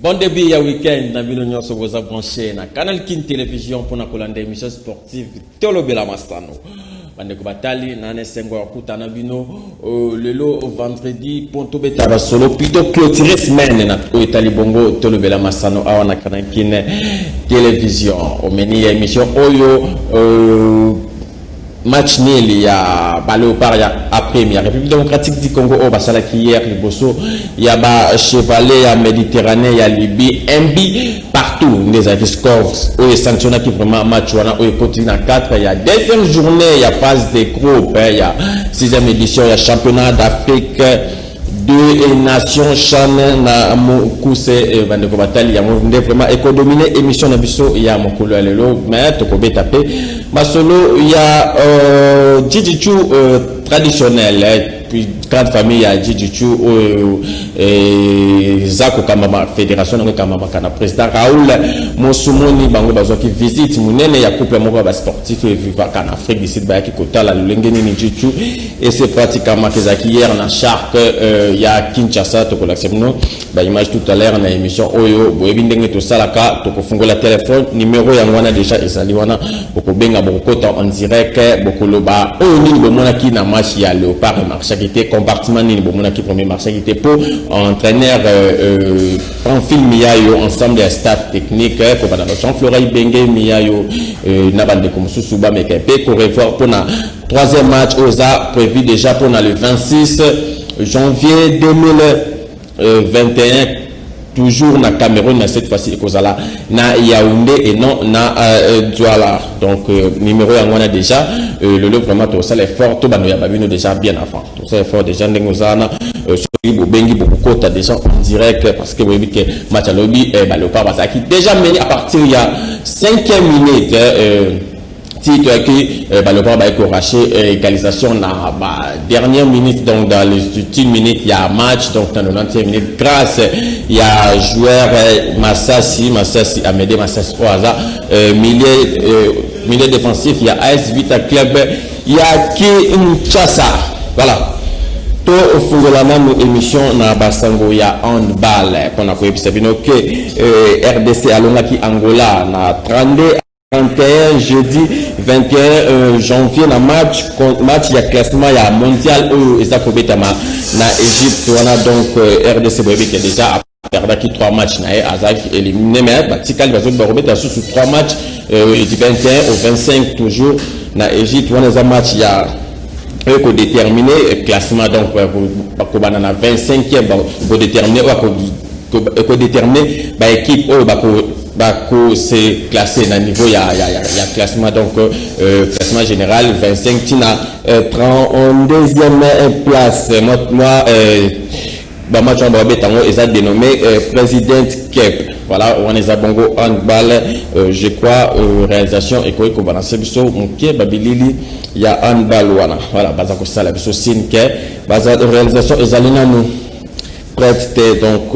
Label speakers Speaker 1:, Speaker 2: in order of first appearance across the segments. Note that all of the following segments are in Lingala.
Speaker 1: Bon début ya week-end na bino nyonso boza branché na Canal King Télévision pour na kolanda émission sportive Tolobela Masano. Bande ko batali na nesengo ya kutana bino lelo vendredi ponto beta ba solo plutôt clôturer semaine na ko Italie bongo Tolobela Masano awa na Canal King Télévision. O meni ya émission oyo match nul ya Léopard ya après la République démocratique du Congo au basala qui hier liboso ya ba chevalet ya Méditerranée ya Libye MB partout des scores au sanctionné qui vraiment match wana au continue na 4 il y a deuxième journée ya phase de groupe il y a 6e édition ya championnat d'Afrique deux nations chan na mokuse bande ko batali ya monde vraiment économiné émission na biso ya mokolo ya lelo mais to ko beta pe masolo ya Djidji traditionnel puis grande famille ya Djidji Zako Kamama fédération na Kamama kana président Raoul Mosumoni bango bazo ki visite munene ya couple moko ba sportif vivant en Afrique du Sud ba ki kotala lengeni ni Djidji et c'est pratiquement kezaki hier na Shark ya Kinshasa to kolaksemno ba image tout à l'heure na émission oyo boyebi ndenge to salaka to kofungola téléphone numéro ya ngwana déjà ezali wana bokobenga bokota en direct bokoloba oyo nini bomona ki na match ya Léopard marché qui était compartiment nini bomona ki premier marché qui était pour entraîneur en film yayo ensemble des staff technique ko bana Jean-Florent Ibenge miyayo na bande comme Susuba Mekepe ko revoir pour na troisième match oza prévu déjà pour le 26 janvier 2021 toujours na Cameroun na cette fois-ci ekozala na Yaoundé et non na Douala donc numéro ya ngwana déjà le lot vraiment to ça l'effort to bano ya babino déjà bien avant to ça effort déjà ndengozana soki bobengi bokota déjà en direct parce que vous voyez que match à lobby Léopard basaki déjà mené à partir il y a 5e minute titre qui Léopard va raché égalisation na dernière minute donc dans les ultimes minutes il y a match donc dans le 90e minute grâce il y a joueur Massassi Amédée Massassi au hasard milieu défensif il y a AS Vita Club il y a Kinshasa voilà to fungola namu émission na basango ya handball qu'on a koyebisa bino que RDC alongaki Angola na 31 jeudi 21 janvier na match il y a classement il y a mondial où ezako betama na Égypte wana donc RDC boyebi qui déjà perdaki 3 matchs na azaki éliminé mais batikali bazo ba robeta sous 3 matchs du 21 au 25 toujours na Égypte wana za match il y a pour déterminer le classement donc pour banana 25e pour déterminer pour déterminer bah équipe bako c'est classé na niveau il y a classement donc classement général 25 tina 32e place moi bah match on va betango est dénommé président Kep voilà on est à bongo handball je crois réalisation et quoi balancer biso monkie babilili il y a handball voilà bazako sala biso sinke baza réalisation ezalina nous prête donc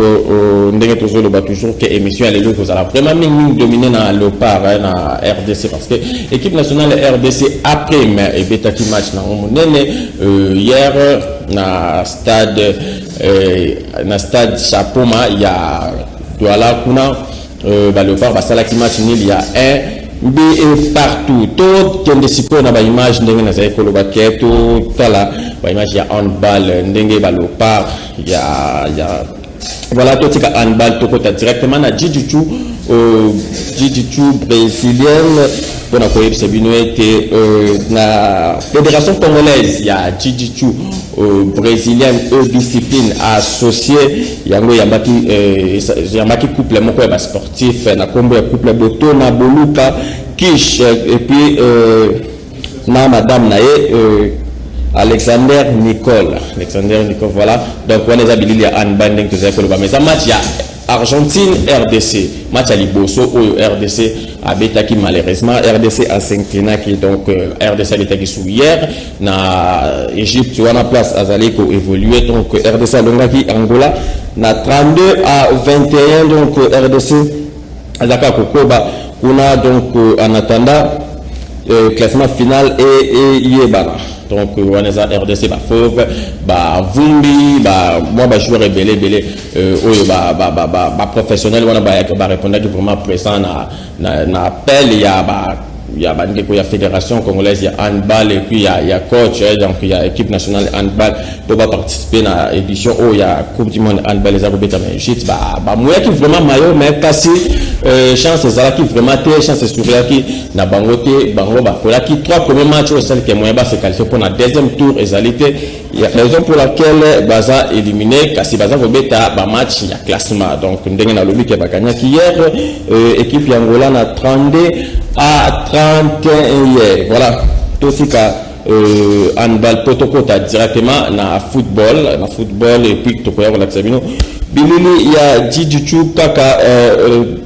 Speaker 1: ndenge tozolo ba toujours que émission elle est là vraiment mingi dominer na Léopard na RDC parce que équipe nationale RDC après mais et betaki match na monene hier na stade Chapoma il y a Douala kuna Léopard basala ki match nul il y a un et partout tout qui est na ba image ndenge na zaiko lo baketo tala ba image ya handball ndenge ba Léopard il y a voilà tout tika handball to kota directement na Djidji brésilienne pour koyebisa bino ete na fédération congolaise il y a Djidji brésilienne discipline associée yango yambaki couple moko ya sportif na kombo ya couple Boto na Boluka Kish et puis na madame nae Alexander Nicole voilà donc on est habilité à handball donc vous avez mais ça match ya Argentine RDC match à Liboso ou RDC a betaki malheureusement RDC a s'inclina qui donc RDC a betaki sous hier na Égypte tu vois na place azali ko évoluer donc RDC a longaki Angola na 32 à 21 donc RDC azaka kokoba kuna donc en attendant classement final et yebana. Donc on est à RDC ba fauve ba vumbi ba moi ba joueur belé oyo ba professionnel wana ba répondre vraiment présent na appel il y a la fédération congolaise, il y a handball et puis il y a coach, donc il y a équipe nationale handball pour participer à l'édition où il y a coupe du monde handball les arbitres américains moi qui vraiment maillot mais passé chance ça qui vraiment té chance sur qui na bangoté bango ba pour qui trois premiers matchs au celle qui moyen bas se qualifier pour la deuxième tour égalité il y a raison pour laquelle baza éliminé kasi baza kobeta ba match il y a classement donc ndenge na lobby qui ba gagné hier équipe Angola na 32 à 31 hier. Voilà. Tout ce que handball protocole directement na football et puis tout quoi la Sabino. Bilili il y a Djidichou kaka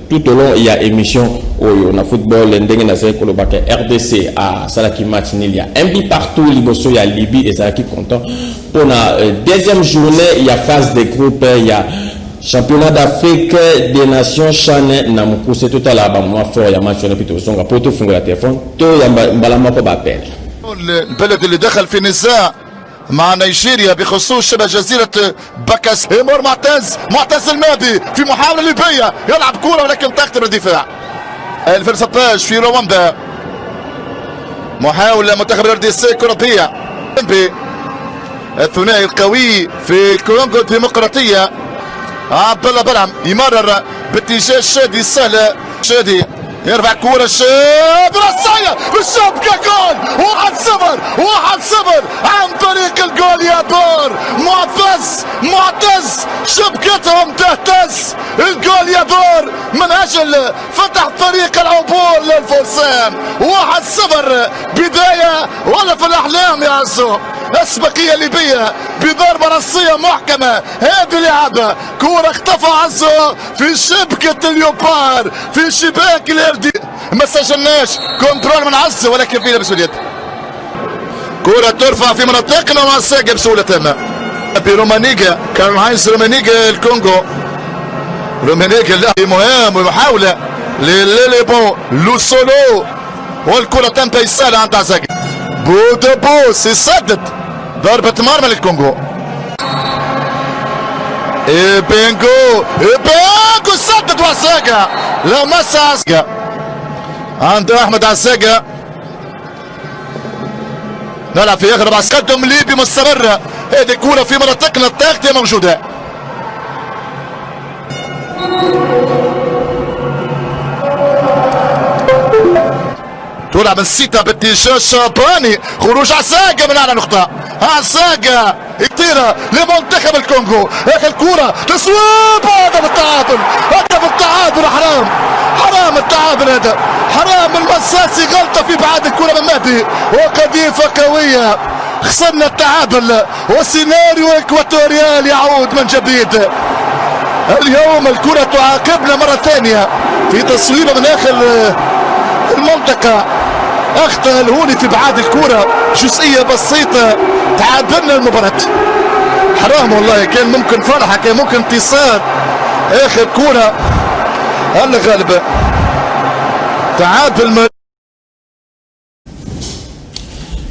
Speaker 1: tout au long il y a émission on a football ndenge na zeko le bac RDC à Salaki match il y a un but partout Liboso il y a Libye et Salaki content pour la deuxième journée il y a phase des groupes il y a championnat d'Afrique des nations Chane na mukuse total aba moi fort ya match na pito songa poto funga la téléphone to ya mbala mako ba appel
Speaker 2: البلد اللي دخل في نزاع مع نيجيريا بخصوص شبه جزيرة بكاس يمر معتز المادي في محاولة ليبية يلعب كورة ولكن تقتل الدفاع 2016 في رواندا محاولة منتخب الرديسي كرة تضيع الثنائي القوي في الكونغو الديمقراطية عبد الله برعم يمرر باتجاه شادي السهلة شادي يرفع كورة الشاب رصاية بالشبكة جول 1-0 عن طريق الجول يا بور معتز شبكتهم تهتز الجول يا بور من اجل فتح طريق العبور للفرسان 1-0 بداية ولا في الاحلام يا عزو اسبقية ليبية بضربة رصية محكمة هذه لعبة كورة اختفى عزو في شبكة اليوبار في شباك الاردي ما سجلناش كنترول من عزو ولكن فينا بسهولية كورة ترفع في مناطقنا مع الساقة بسهولة تامة برومانيجا كان هاينز رومانيجا الكونغو رومانيجا لاعب مهم ومحاولة لليليبو لوسولو والكرة تنتهي السهلة عند عزاقي بودبوس يسدد ضربة مرمى للكونغو بينجو سدد وعزاقة لمس عزاقة عند احمد عزاقة نلعب في اخر بعد تقدم ليبي مستمرة هذه كورة في مناطقنا التغطية موجودة تلعب السيتا باتجاه شاباني خروج عزاقة من اعلى نقطة عزاقة يطير لمنتخب الكونغو هيك الكورة تصويب هدف التعادل حرام التعادل هذا حرام المساسي غلطة في بعاد الكرة من مهدي وقذيفة قوية خسرنا التعادل وسيناريو اكواتوريال يعود من جديد اليوم الكرة تعاقبنا مرة ثانية في تصويبة من اخر المنطقة اخطأ الهوني في بعاد الكرة جزئية بسيطة تعادلنا المباراة حرام والله كان ممكن فرحة كان ممكن انتصار اخر كرة الغالبة تعادل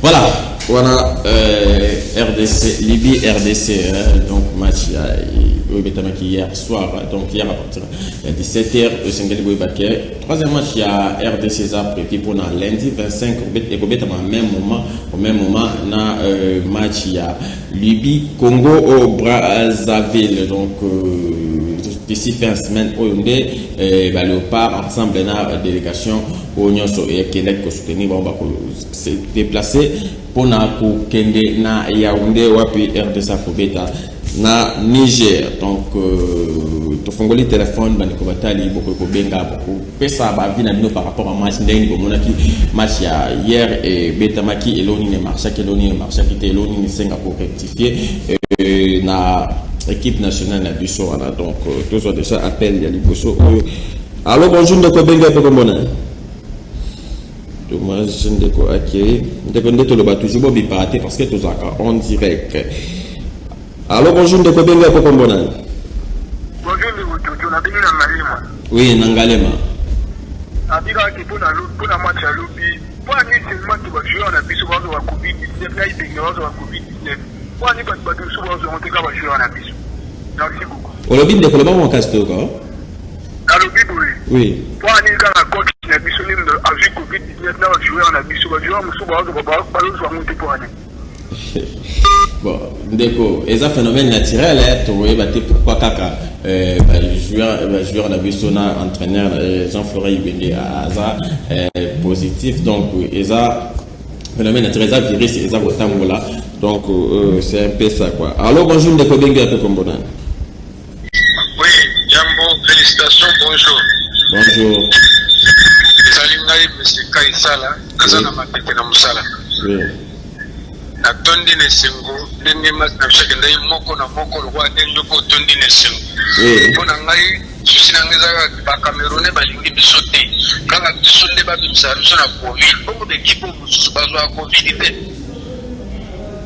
Speaker 1: voilà RDC Libye RDC donc match hier soir donc hier à partir de 17h au Sénégal troisième match il y a RDC ça prévu pour lundi 25 et au même moment na match il y a Libye Congo au Brazzaville donc d'ici fin de semaine le part ensemble na délégation au Nyonso et Québec pour soutenir se déplacer pour na kende na Yaoundé wapi RDC Kobeta na Niger donc to fongoli téléphone bandiko batali boko benga boko pesa ba vina bino par rapport à match ndenge bomonaki match ya hier et betamaki eloni ne marcha qui te eloni ne senga pour rectifier na équipe nationale na biso wana donc tous déjà appel ya liboso allo bonjour ndeko benga pe kombona Thomas ndeko akiri ndeko ndeto loba toujours bi paraté parce que tous en direct. Allo bonjour ndeko benga pe kombona
Speaker 3: bonjour tu na bini na ngalema
Speaker 1: oui na ngalema
Speaker 3: abika ki pona match ya lubi Pour aller seulement tu vas jouer en abyss sur la Covid-19, là il est ignorant sur la Covid-19. Pour aller pas de sur la zone, tu vas jouer en abyss. Merci beaucoup.
Speaker 1: Au lobby de Colombo, mon casque, quoi.
Speaker 3: Dans le Bible,
Speaker 1: Oui.
Speaker 3: pour aller dans la coach, il y a abyss avec Covid-19, là on va jouer en abyss sur la zone, sur la zone, on va monter pour aller.
Speaker 1: Bon, ndeko, et ça phénomène naturel, tu vois, pourquoi kaka, joueur na bisona, entraîneur Jean-Florent Ibenge à ça positif, donc et ça phénomène naturel, ça virus, et ça là, donc c'est un peu ça quoi. Alors bonjour ndeko Bengue à tout comme
Speaker 3: Oui, Jambo, félicitations, bonjour.
Speaker 1: Bonjour.
Speaker 3: Salingai, monsieur Kaisala, Kazana Matete na Musala.
Speaker 1: Oui.
Speaker 3: Atondi ne sengo ndenge mas na shaka ndai moko na moko lwa ndenge ko tondi ne sengo pona ngai susina ngeza ba Camerounais balingi bisote kanga bisonde ba bimsa biso na covid bongo de kipo mususu bazwa covid te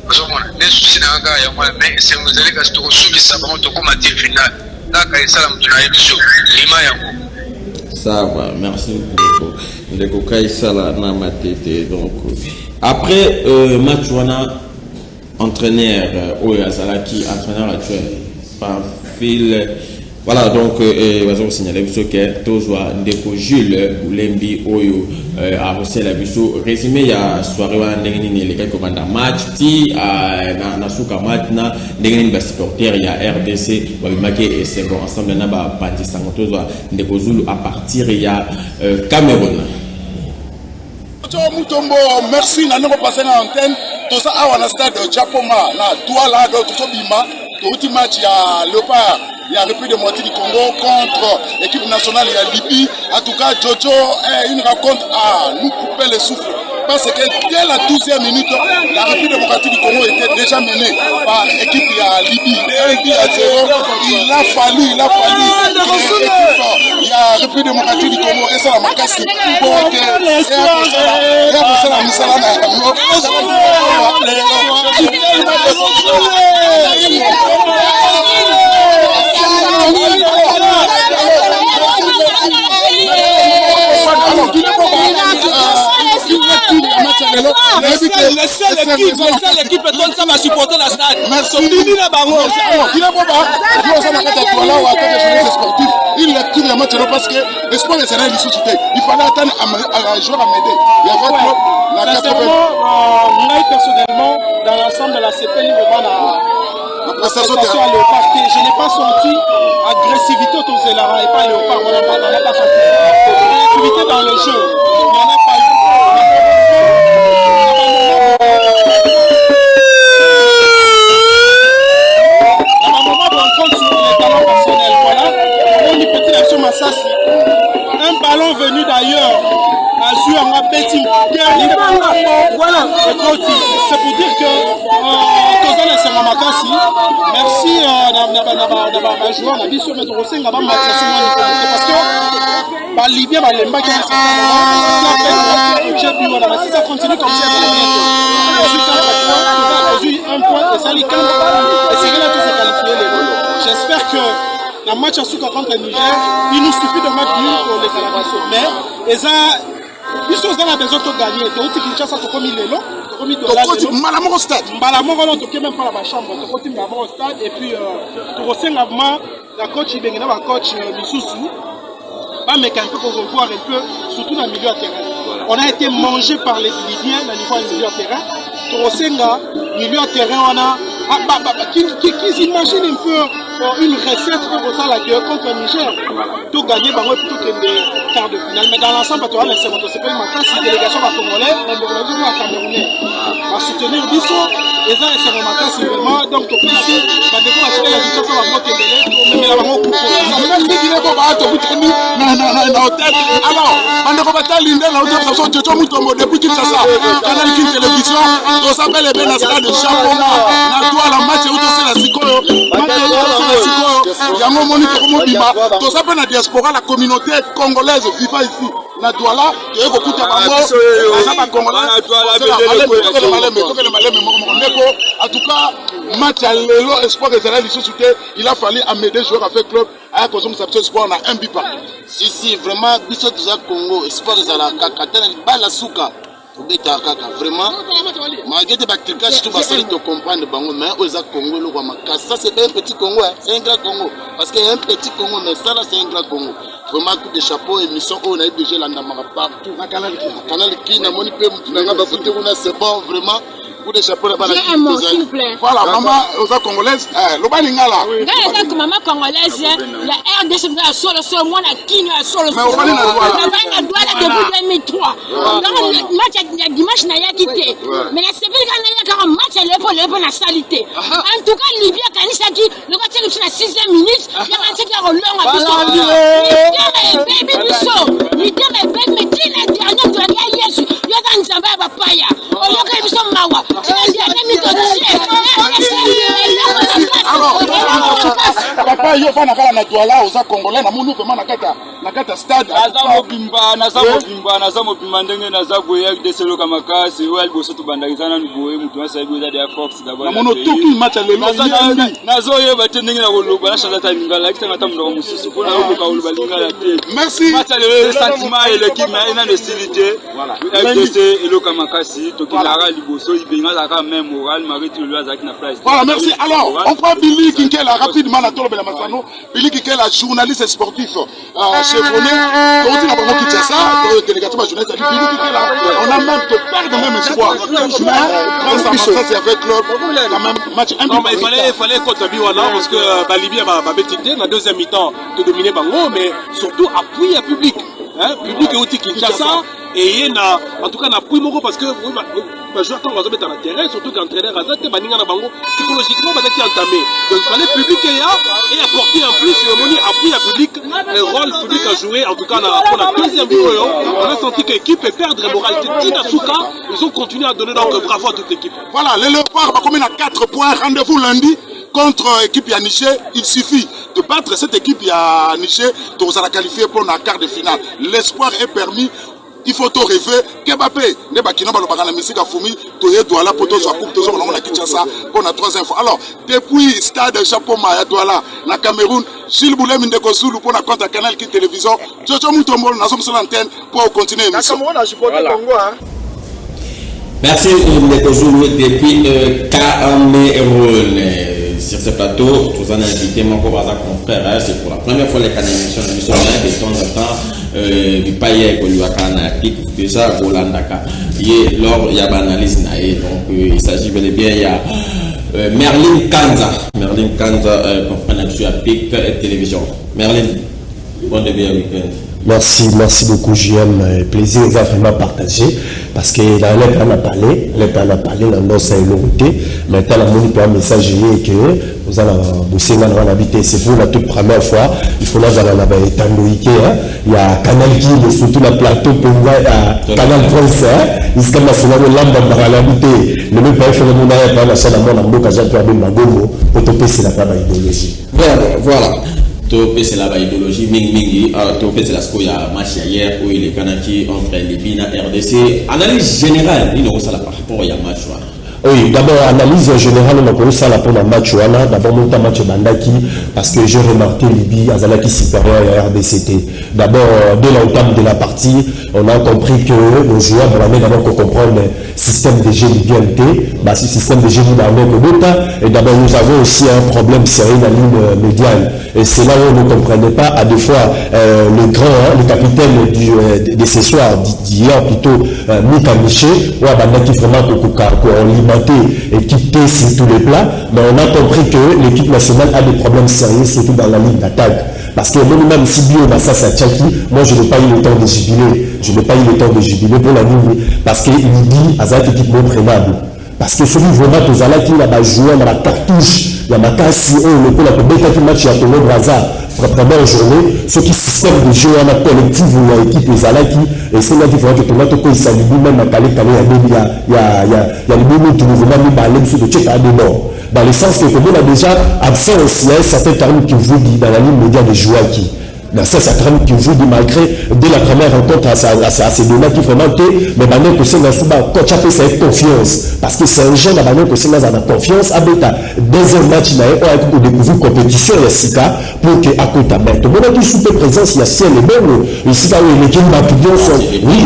Speaker 3: bazomona ne susina nga ya mwa me sengo zeli ka stoko suki sabon to ko mati final na ka isala mtu na ebiso lima yango.
Speaker 1: Ça va, merci beaucoup. Ndeko Kaisala na matete donc après match wana entraîneur Oya Azalaki entraîneur actuel par fil voilà donc vas-y signaler que toujours Ndeko Jules Boulembi Oyo a reçu la biso résumé ya soirée wana ndenge nini les gars commanda match ti na suka match na ndenge nini ba supporter ya RDC ba bimake et c'est bon ensemble na ba bandi sango toujours Ndeko Zulu à partir ya Cameroun.
Speaker 2: Mutombo, merci na noko passer na antenne. Tout ça à stade Chapoma na Douala donc tout bima. Tout match ya Léopard, il y a repris de moitié du Congo contre l'équipe nationale il y a Libye. En tout cas Jojo est une rencontre à nous couper le souffle parce que dès la 12e minute la République démocratique du Congo était déjà menée par l'équipe de Libye. 1-0. Il a fallu il y a République démocratique du Congo et ça la makasi pour que la misala
Speaker 4: l'équipe donne ça va supporter la stade.
Speaker 2: Merci. Il lecture le match parce que l'espoir est serré il fallait attendre un joueur à m'aider. Il y avait
Speaker 4: moi personnellement dans l'ensemble de la CPL la prestation à Léopard, je n'ai pas senti agressivité autour de la et pas Léopard, on n'a pas senti agressivité dans le jeu. Il n'y en a pas eu. Un ballon venu d'ailleurs a su en betting. Voilà, c'est pour dire que merci à joueur on a dit sur notre parce que Libyen Balemba qui a si ça continue comme ça un point et ça les calme et c'est là que c'est qualifié. J'espère que le match à Souka contre le Niger, il nous suffit de mettre nul pour les élévations. Mais, ils sont dans la besoin de gagner. Tu as dit qu'il y a ça, tu as mis les lots. Tu as mis
Speaker 2: Malamoro stade.
Speaker 4: Malamoro, tu as même pas la chambre. Tu as mis Malamoro stade. Et puis, tu as reçu la coach Ibengena, la coach Missoussou. Mais un peu pour revoir un peu, surtout dans le milieu de terrain. On a été mangé par les Libyens dans le niveau du milieu de terrain. Tu as reçu le milieu de terrain, on a. Qu'ils imaginent un peu une recette pour ça la gueule contre le Niger. Tout gagner par plutôt que des quarts de finale. Mais dans l'ensemble, tu vois, c'est pas une matin, si la délégation va congolais, la délégation va camerounais. Va soutenir Bisso, et ça, c'est un matin, c'est vraiment. Donc, tu peux ici, va découvrir la situation, ça va monter de mais la maman coupe.
Speaker 2: Même si il est pas à hôtel. Alors, on ne va pas l'indé la hôtel, ça sont Jojo Mutombo depuis Kinshasa. Canal King Télévision, on s'appelle les Benasra de Chapoma. La match est aussi la Sikoyo. Yango Monique Komobima. Tout ça, la diaspora, la communauté congolaise vivant ici. La Douala, tu es beaucoup de en tout cas, match à l'élo, espoir et zéro, il a fallu amener des joueurs à faire club. À cause de cette espoir, on a un but par.
Speaker 5: Si, vraiment, Bissot Congo, espoir et zéro, Kakatana, Balasouka.
Speaker 2: Vraiment, malgré des bactéries, je trouve ça de comprendre, mais aux Congo, ça c'est un petit Congo, c'est un grand Congo. Parce qu'il y a un petit Congo, mais ça là c'est un grand Congo. Vraiment, coup de chapeau, émission, on a eu déjà l'andamara partout. Canal qui n'a pas c'est bon, vraiment.
Speaker 5: J'ai un mot, s'il vous plaît.
Speaker 2: Voilà, maman, aux Congolaises, l'Obalingala.
Speaker 5: Quand maman congolaise, la RDC a solo, moi, la Kino a solo.
Speaker 2: Mais on va
Speaker 5: la douane depuis 2003. Donc, le match, dimanche, n'a pas quitté. Mais la CP, quand il y a un match, elle est pour la salité. En tout cas, Libye, quand il s'agit, le match est à la 6e minute, il y a un secteur au long à Bissau. Baby Bissau, l'idée est belle, mais qui est dernier de la guerre, il y a un Zamba à Papaya. On y a Bissau Mawa.
Speaker 2: Papa yo fana kala na douala oza congolais na munu vraiment na kata stade
Speaker 6: naza mobimba ndenge naza boye deselo kama kasi wali boso to bandakizana boye mutu asa boye da Fox d'abord
Speaker 2: na mono tuki match lelo
Speaker 6: nazo yeba te ndenge na koloba na chanda ta lingala kitanga ta mndo mususu pona ko ka oloba lingala te
Speaker 2: merci
Speaker 6: match lelo sentiment et l'équipe na ina necessité FDC elo kama kasi to kilara liboso ibenga za ka même moral mariti le azaki na place.
Speaker 2: Voilà, merci. Alors, on prend Billy Kinkela rapidement à Tolo Belamassano. Billy Kinkela, journaliste sportif chevronné. Quand on a vraiment quitté ça, délégation journaliste, Billy Kinkela, on a même que perdre même espoir. Mais grâce à ça, c'est avec club, quand même match
Speaker 7: important. Il fallait contre Biwana parce que Libye a bétité dans la deuxième mi-temps de dominer Bango, mais surtout appui à public. Public est aussi Kinshasa. Et il y a en tout cas un appui parce que les joueurs sont dans le terrain, surtout qu'entraîneur a été psychologiquement entamé. Donc il fallait public et apporter en plus appui à public, un rôle public à jouer. En tout cas, pour la deuxième vidéo, on a senti que l'équipe est perdre la moralité. Ils ont continué à donner donc bravo à toute l'équipe.
Speaker 2: Voilà, les Léopards va combien à 4 points. Rendez-vous lundi contre l'équipe Yaniché. Il suffit de battre cette équipe Yaniché pour la qualifier pour la quart de finale. L'espoir est permis. Il faut tout rêver. Kebape, ne bakina ba lobaka na misika fumi, to ye douala poto zo coupe to zo na Kinshasa pour la troisième fois. Alors, depuis stade Japoma ya douala na Cameroun, Gilles Boulem Ndeko Zulu pour la compte à Canal qui télévision. Jojo Mutomol na sommes sur l'antenne pour continuer l'émission.
Speaker 4: Voilà.
Speaker 1: Merci Ndeko Zulu depuis Cameroun. Sur ce plateau, tous en invité mon confrère, c'est pour la première fois les canaux nous sommes là de temps en temps du paye que lui a canapé déjà Rolandaka. Et lors il y a analyse donc il s'agit bel et bien il y a Merlin Kanza confrère sur la PIC télévision. Merlin, bon début à week-end.
Speaker 8: Merci beaucoup JM, plaisir vraiment partagé parce que là on a parlé dans nos salutés maintenant on a un message que vous allez bosser dans la habité c'est pour la toute première fois il faut là dans la étandoïque il y a Canal qui est surtout la plateau pour Canal France il se comme sur la lamba dans la habité le même pas fait le monde pas la salle à mon amour quand j'ai pu avoir Magomo pour topper c'est la idéologie
Speaker 1: voilà. Topé c'est la idéologie Mingi Topé c'est la scoya match hier où il est Kanaki entre Libye et RDC. Analyse générale, il nous ça par rapport à match.
Speaker 8: Oui, d'abord, analyse générale, on a connu ça pour le match. D'abord, mon match Bandaki, parce que j'ai remarqué Libye, Azalaki supérieur à RDCT. D'abord, dès l'entame de la partie, on a compris que le joueur doit d'abord comprendre le système de jeu libyenté, ce système de jeu libyenté. Et d'abord, nous avons aussi un problème sérieux dans la ligne médiane. Et c'est là où on ne comprenait pas, à deux fois, le capitaine de ce soir, d'hier plutôt, Mika Miché, où Bandaki vraiment pour et quitter sur tous les plats, mais on a compris que l'équipe nationale a des problèmes sérieux, surtout dans la ligne d'attaque. Parce que même si Bio Massas à Tchaki, moi je n'ai pas eu le temps de jubiler. Pour la ligne, parce qu'il dit à cette équipe non prénable. Parce que celui vraiment que Zala qui a joué dans la cartouche, il y a ma casse, le coup, la match à Togo Braza, pour la première journée, ce qui système de jeu en collectif ou l'équipe Zalaki, et c'est là qu'il faudra que ton autre s'allie même à Calais, il y a le moment où tu nous vraiment mis par l'ex de Tchèque à des morts. Dans le sens que comme on a déjà absent aussi, il y a un certain terme qui vous dit dans la ligne média des joueurs qui. Mais ça, c'est quand même toujours dit, malgré, dès la première rencontre, à ces deux-là qui vraiment été, mais maintenant que c'est un coach appelle ça avec confiance. Parce que c'est un jeune, maintenant que c'est dans confiance, avec un deuxième match, il a découvert une compétition, il y a Sika, pour que, à côté, mais tout le monde qui sous présence, il y a ciel et bon, et Sika, où les équipes d'Apignon sont, oui.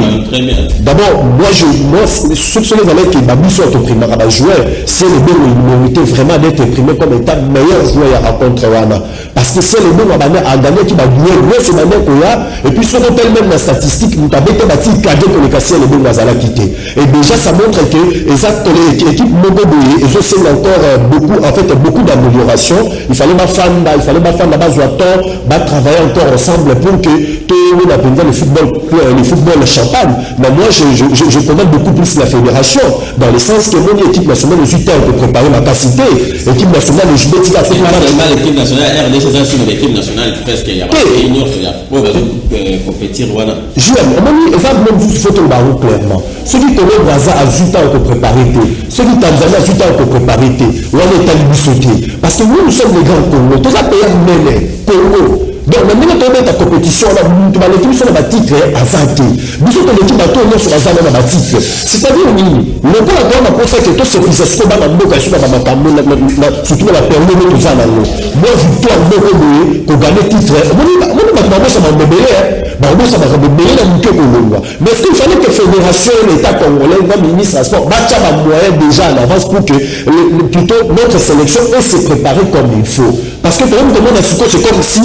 Speaker 8: D'abord, moi, ceux qui sont les années qui Babi sont imprimés à jouer, c'est le bon, il méritait vraiment d'être imprimé comme étant meilleur joueur à rencontre Wana. Parce que c'est le bon, à gagner qui va jouer, ce moment qu'on a, et puis ce qu'on appelle même la statistique, nous avons été bâti cadre pour les casser les bons Nazala quitté. Et déjà, ça montre que l'équipe Mogoboye, ils ont encore beaucoup d'amélioration. Il fallait ma fan la base de temps, travailler encore ensemble pour que tout le monde apprenne le football champagne. Mais moi, je connais beaucoup plus la fédération, dans le sens que mon équipe nationale de Zuta peut préparer ma capacité. L'équipe nationale de Jubeti a fait
Speaker 1: l'équipe nationale, RDC, c'est l'équipe nationale, presque, il y a pas de réunion, compétir, voilà.
Speaker 8: Jules, on exemple, même vous faites le barreau clairement. Ceux qui connaissent Gaza à Zuta ont préparé, ceux qui Tanzanie à Zuta ont préparé, ou on est allé sauter. Parce que nous sommes les grands Congo, tous les pays mêlés, Congo. Donc, maintenant, tu as ta compétition, tu vas l'équipe sur le titre à 20. Nous sommes l'équipe à tourner sur la zone de la titre. C'est-à-dire, oui, le point à toi, c'est que tout ce qui se fait dans la boca, surtout la période de Zanano. Moi, victoire, pour gagner titre, moi, ça m'a rebellé, ça m'a rebellé dans le Congo. Mais est-ce qu'il fallait que la fédération, l'État congolais, le ministre à sport, battre un moyen déjà en avance pour que plutôt notre sélection puisse se préparer comme il faut. Parce que pour nous, c'est comme si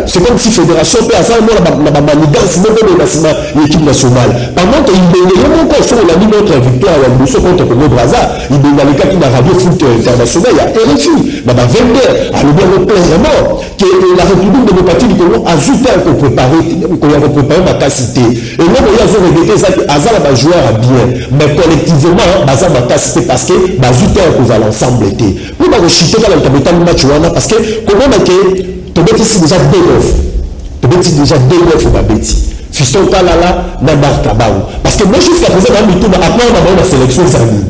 Speaker 8: c'est comme si fédération peut avoir la manigance même de l'équipe nationale. Par contre, il y a encore sur la mis notre victoire à Mousso contre Congo Brazza. Il y a les cas qui n'a radio foot international, il y a RFI, il y a 20 heures. Alors bien clairement que la République démocratique du Congo a juste pour préparer ma capacité. Et même il y a des regrettés Azala va jouer à bien, mais collectivement Bazar ma capacité parce que Bazouter pour l'ensemble était. Pour ma rechuter dans le match parce que comment tu bêtis ici déjà 2-9. Tu bêtis déjà 2-9 ou ma bêtis. Fiston Kalala, Nadar Kabaou. Parce que moi, jusqu'à présent, après, on a la sélection Zani.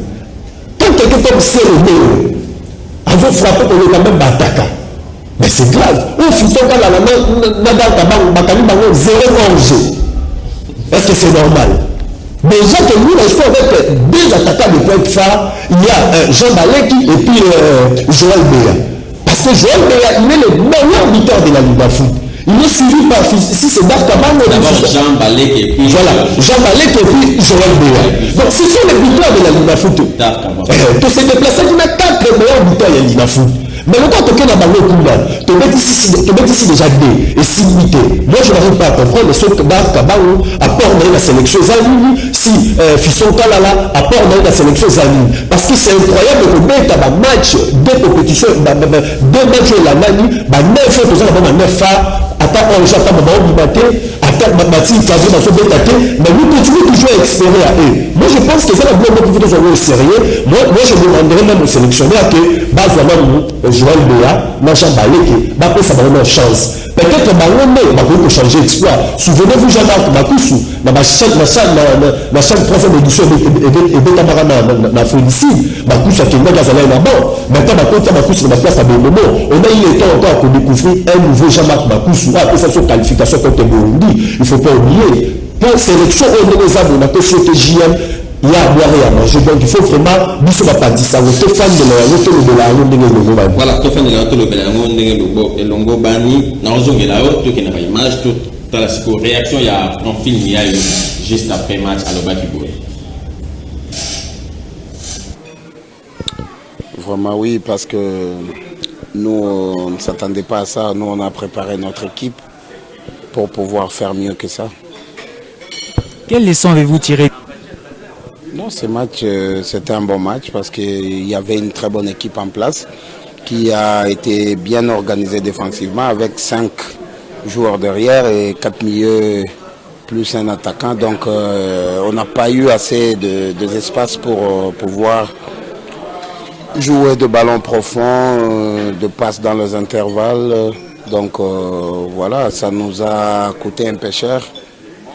Speaker 8: Quand quelqu'un comme Cérémé, avant frappé pour le quand même Bataka. Mais c'est grave. Ou Fiston Kalala, Nadar Kabaou, Bakali Bango, 0-11. Est-ce que c'est normal? Déjà que nous, on se avec deux attaquants de pointe phare, il y a Jean Baleki et puis Joël Béa. Parce que Joël Béa, il est le meilleur buteur de la Ligue d'Afrique. Il est suivi par, si c'est Darkaman,
Speaker 1: d'abord Jean Balek et puis
Speaker 8: voilà, Jean Balek et puis Joël Béa. Donc ce sont les buteurs de la Ligue d'Afrique. Tu s'est déplacé, il y a 4 meilleurs buteurs de la Ligue d'Afrique. Mais le temps que tu as dans le tu mets ici déjà D et similité. Moi, je n'arrive pas à comprendre ce que Darkaman apporte dans la sélection Zani, si Fisson Kalala apporte dans la sélection Zani. Parce que c'est incroyable que tu as un match, deux compétitions, deux matchs de la Mani, 9 fois, tu as 9 phares. Attaque en Japon, attaque Mathilde, mais nous continuons toujours à espérer à eux. Moi, je pense que ça va être au sérieux. Moi, je demanderais même au sélectionneur que Bazouana, Joël Béa, Machin Balek, ça va avoir une chance. Peut-être que Balomé va changer d'exploit. Souvenez-vous, Jean-Marc Bakoussou, dans ma chaîne 3e édition et Bétamarana, ma félicite, Bakoussou qui est là-bas. Maintenant, Bakoussou est la place à Bémomo. On a eu le temps encore pour découvrir un nouveau Jean-Marc Bakoussou. Après ça, sur qualification contre Burundi, il ne faut pas oublier. Pour sélection, on est les âmes, on a fait JM. Il y a à boire et à manger. Donc il faut vraiment, nous sommes pas dit ça. Vous êtes fan de la
Speaker 1: voilà, tu es fan de la Longo Bani, nous avons une image, toute la réaction, il y a un film, il y a eu juste après match à l'Obakiboué.
Speaker 9: Vraiment oui, parce que nous, on ne s'attendait pas à ça. Nous, on a préparé notre équipe pour pouvoir faire mieux que ça.
Speaker 10: Quelles leçons avez-vous tirées?
Speaker 9: Non, ce match, c'était un bon match parce qu'il y avait une très bonne équipe en place qui a été bien organisée défensivement avec 5 joueurs derrière et 4 milieux plus un attaquant. Donc on n'a pas eu assez d'espace pour pouvoir jouer de ballons profonds, de passes dans les intervalles. Donc voilà, ça nous a coûté un peu cher.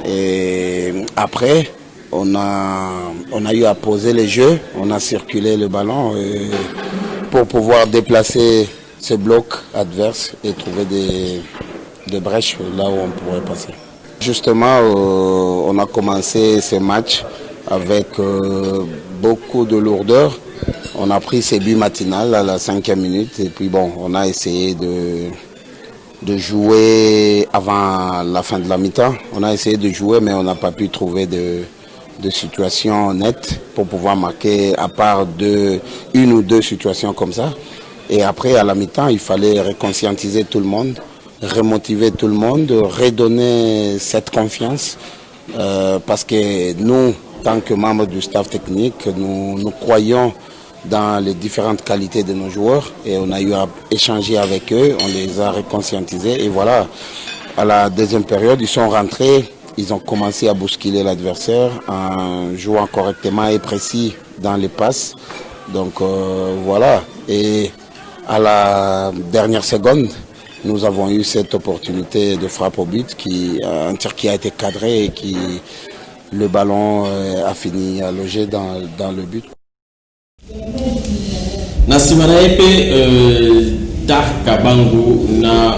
Speaker 9: Et après, on a eu à poser les jeux, on a circulé le ballon pour pouvoir déplacer ces blocs adverses et trouver des brèches là où on pourrait passer. Justement, on a commencé ce match avec beaucoup de lourdeur. On a pris ces buts matinales à la 5e minute et puis bon, on a essayé de jouer avant la fin de la mi-temps. On a essayé de jouer mais on n'a pas pu trouver de situations nettes pour pouvoir marquer à part une ou deux situations comme ça. Et après, à la mi-temps, il fallait reconscientiser tout le monde, remotiver tout le monde, redonner cette confiance parce que nous, tant que membres du staff technique, nous croyons dans les différentes qualités de nos joueurs et on a eu à échanger avec eux, on les a reconscientisés et voilà, à la deuxième période, ils sont rentrés, ils ont commencé à bousculer l'adversaire en jouant correctement et précis dans les passes. Donc voilà, et à la dernière seconde, nous avons eu cette opportunité de frappe au but, un tir qui a été cadré et le ballon a fini à loger dans le but.
Speaker 1: Nasimana Epe Kabangu na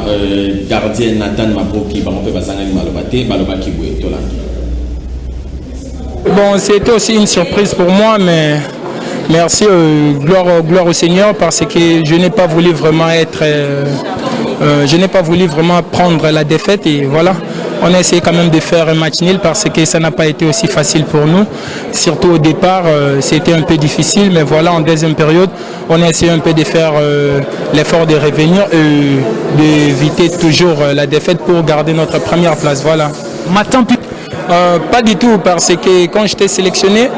Speaker 1: gardien Nathan Maboki Bangope Basangani Malobate Balobaki Boué Tolandi.
Speaker 11: Bon, c'était aussi une surprise pour moi, mais merci, gloire au Seigneur, parce que je n'ai pas voulu vraiment prendre la défaite et voilà. On a essayé quand même de faire un match nul parce que ça n'a pas été aussi facile pour nous. Surtout au départ, c'était un peu difficile, mais voilà, en deuxième période, on a essayé un peu de faire l'effort de revenir et d'éviter toujours la défaite pour garder notre première place. Voilà. Pas du tout, parce que quand j'étais sélectionné,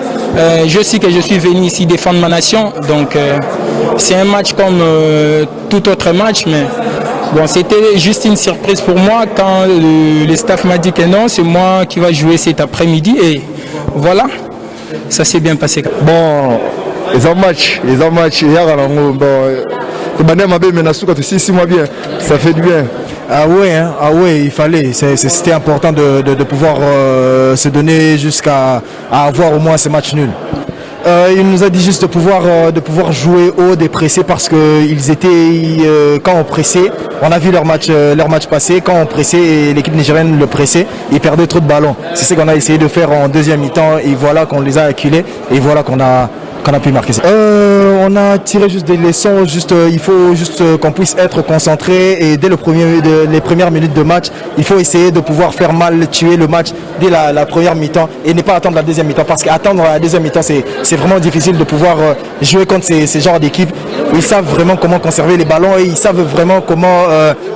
Speaker 11: je sais que je suis venu ici défendre ma nation. Donc c'est un match comme tout autre match, mais bon, c'était juste une surprise pour moi quand le staff m'a dit que non, c'est moi qui va jouer cet après-midi et voilà, ça s'est bien passé.
Speaker 12: Bon, les en match, ça fait du bien. Ah ouais, il fallait, c'était important de pouvoir se donner jusqu'à avoir au moins ce match nul. Il nous a dit juste de pouvoir jouer haut, de presser parce que ils étaient quand on pressait, on a vu leur match passer, quand on pressait et l'équipe nigérienne le pressait, ils perdaient trop de ballons. C'est ce qu'on a essayé de faire en deuxième mi-temps et voilà qu'on les a acculés et voilà qu'on a pu marquer. On a tiré juste des leçons, il faut juste qu'on puisse être concentré et dès les premières minutes de match, il faut essayer de pouvoir faire mal, tuer le match dès la première mi-temps et ne pas attendre la deuxième mi-temps parce qu'attendre la deuxième mi-temps c'est vraiment difficile de pouvoir jouer contre ces genres d'équipes. Ils savent vraiment comment conserver les ballons et ils savent vraiment comment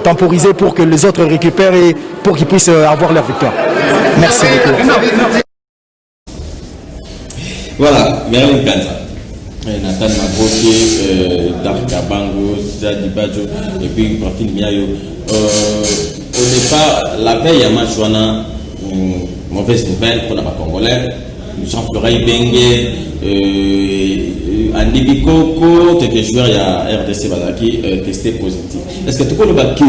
Speaker 12: temporiser pour que les autres récupèrent et pour qu'ils puissent avoir leur victoire. Merci beaucoup.
Speaker 1: Voilà, Merlin Kanza, Nathan Maboki, Darka Bango, Zadi Badjo, et puis Profil Miayo. Au départ, la veille à match, on a une mauvaise nouvelle pour les Congolais. Jean-Florent Bengue, Andy Bikoko, quelques joueurs, il y a RDC Bazaki testé positif. Est-ce que tu peux le battre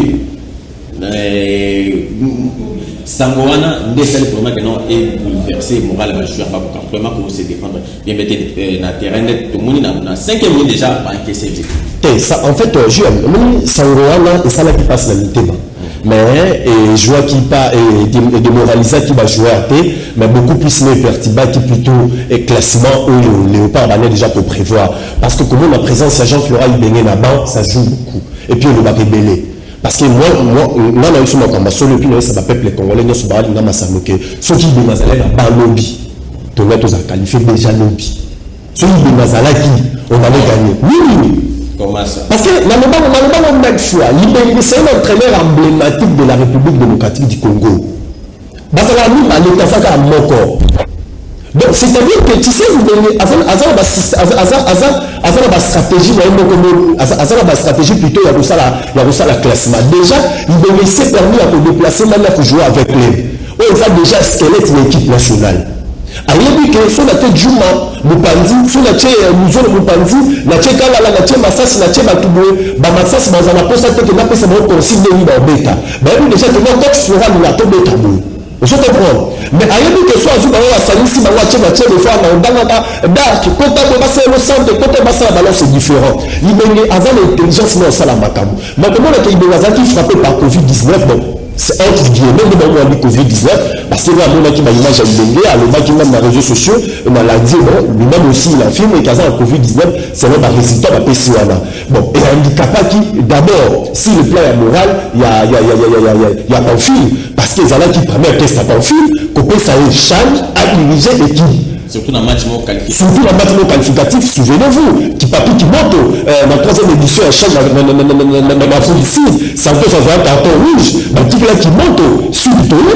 Speaker 1: Sangoana n'est vraiment que non est bouleversé moral va jouer pas pour vraiment pour se défendre bien mettre na terrain tout le monde na 5e minute déjà pas encaissé
Speaker 8: ça en fait Sangoana et ça là qui passe la mi-temps mais et joueur qui pas et démoralisé qui va jouer à T mais beaucoup plus les Pertiba qui plutôt est classement où le Léopard va déjà pour prévoir parce que comme la présence de Jean-Florent Ibenge là-bas ça joue beaucoup et puis on va rébeller. Parce que moi, on a eu ce combat sur le pire, ça va peuple congolais, nous sommes dans ma sanoké. Ceux qui ont mazalé à bas lobby, tu vas tous qualifier déjà lobby. Ceux qui ont mazalé qui on allait gagner. Oui.
Speaker 1: Comment ça?
Speaker 8: Parce que on a fois, c'est un entraîneur emblématique de la République démocratique du Congo. Bazala nous à l'état ça à mon corps. Donc c'est-à-dire que tu sais la stratégie plutôt il y a la classement déjà il veut laisser permis à te déplacer maintenant pour jouer avec les on a déjà squelette de l'équipe nationale ayebi que so na te juma mupanzi so na che muzolo mupanzi na che kala na che masasi na che batubwe ba masasi bazana posa te que na pesa ba consigne ni ba beta ba déjà que moi quand tu seras na to beta bo Vous comprenez? Mais à l'époque, que soit vous avez salué si vous avez des fois dans dark, quand on passe au centre, quand on passe à la balance, c'est différent. Il y a avant l'intelligence, non, ça la macam. Mais comment est-ce qu'il y a qui frappé par Covid-19? Bon, c'est entre guillemets, même dans le Covid-19, parce qu'il y a un moment qui m'a image à Ibenge, à l'homme qui même dans les réseaux sociaux, on a dit, bon, lui-même aussi, il affirme qu'il y a un Covid-19, c'est même un résultat de la PCOANA. Bon, et un handicapé qui, d'abord, si le plan est moral, il y a Pamphile, parce qu'il y a là qui permet un test à Pamphile, qu'on peut s'arrêter change à diriger l'équipe.
Speaker 1: Surtout dans le match non qualificatif.
Speaker 8: Surtout dans le match non qualificatif, souvenez-vous, qui papi qui monte dans la troisième édition, elle change la félicite, ça peut avoir un carton rouge, dans tout là qui monte, sur le tournoi,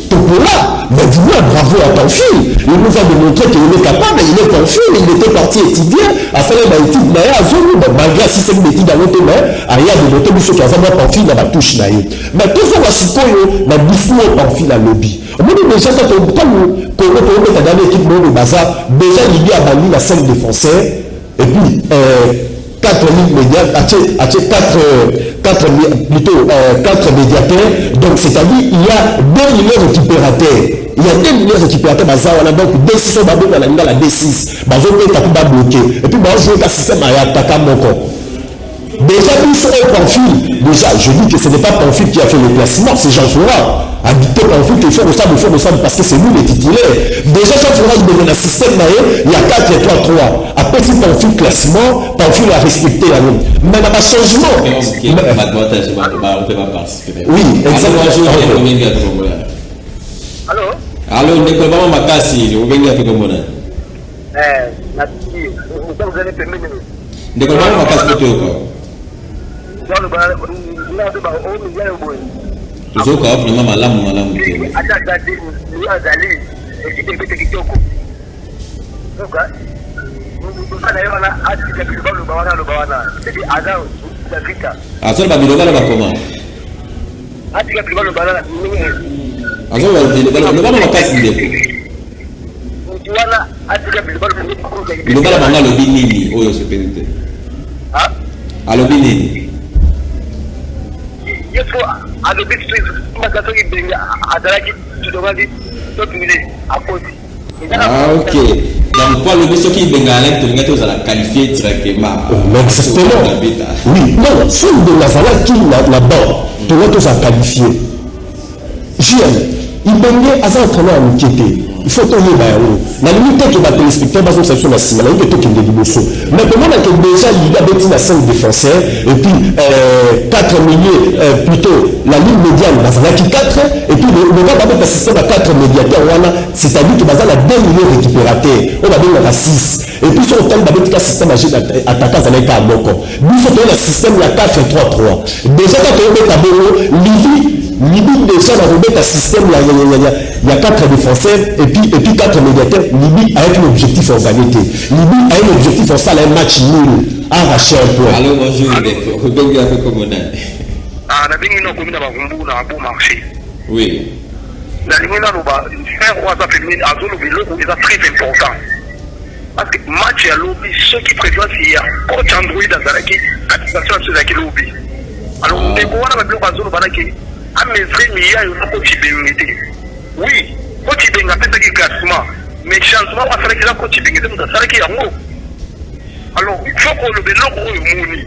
Speaker 8: tout pour là, mais dis-moi, bravo à Pamphile, il nous a démontré qu'il est capable, il est Pamphile, il était parti étudier, à faire une étude, malgré si c'est une étude à l'autre main, il y a des motos qui ont vraiment Pamphile dans la touche. Mais tout ça va se faire dans le discours Pamphile à lobby. Au moins, déjà, quand on met dans l'équipe de Baza, déjà, il y a banni la 5 défenseurs, et puis 4 lignes médiatres, 4 médiateurs, donc c'est-à-dire il y a 2 millions récupérateurs. Il y a 2 millions récupérateurs, donc 2 sont dans la D6, Bazo peut bloqué, et puis Bazo joue un système à attaquer mon corps. Déjà, plus sur un Pamphile, déjà, je dis que ce n'est pas Pamphile qui a fait le placement, c'est Jean Foura. Habité Pamphile, il faut au sable, parce que c'est nous les titulaires. Déjà, Jean Foura, il donne un système, il y a 4 et 3, 3. Après, si Pamphile classement, Pamphile a respecté la norme. Mais il y a un changement. Oui, exactement.
Speaker 1: Allô, Nicolas Makassi, vous venez à Pegomona. Nicolas Makassi, Zoka vraiment malamu te. Azol ba biloba ba koma. Azol ba biloba ba kasi ndeko. Biloba ba ngalo binini oyo sepelite. Ah? Alo binini. Il faut adopter ce qui ah, ok. Donc, pour le monsieur qui est vous allez qualifier directement.
Speaker 8: Exactement. Oui, non, si vous avez qui là-bas, tu vas qualifier. JL, il baignait à un entraîneur à inquiéter. Il faut qu'on y aille. La limite que les téléspectateurs basent sur la cible, il y a des choses. Mais comment on a déjà il y a bâti la 5 défenseurs et puis 4 milieux plutôt la ligne médiane dans la qui 4 et puis le gars va mettre un système à 4 médiateurs c'est-à-dire que bazar la 2 milieux récupérateurs on va donner la 6 et puis sur le temps va mettre un système attaquant dans les cas à Boko. Nous faut donner le système la 4 et 3 3. Déjà quand on met à Bolo Libye déjà va remettre un système il y a 4 défenseurs et puis 4 médiateurs. Libye avec l'objectif en vanité. Libye a un objectif en salle un match nul, arracher un point.
Speaker 1: Allô, bonjour, vous avez fait comme on a.
Speaker 3: Ah, la bingi non commune Bagumbu n'a pas marché.
Speaker 1: Oui.
Speaker 3: La ligne là, faire roi ça féminine à zone vélo est très important. Parce que match à lobby, ceux qui prévoient s'il y a coach Android dans la qui attestation sur la qui lobby. Alors, on est pour avoir le zone banaki. À mes frères, il y a une coach bénédicte. Oui, coach bénédicte qui classement. Mais changement, on va faire que la coach bénédicte, ça va faire qu'il alors, il faut qu'on le vélo au mouni.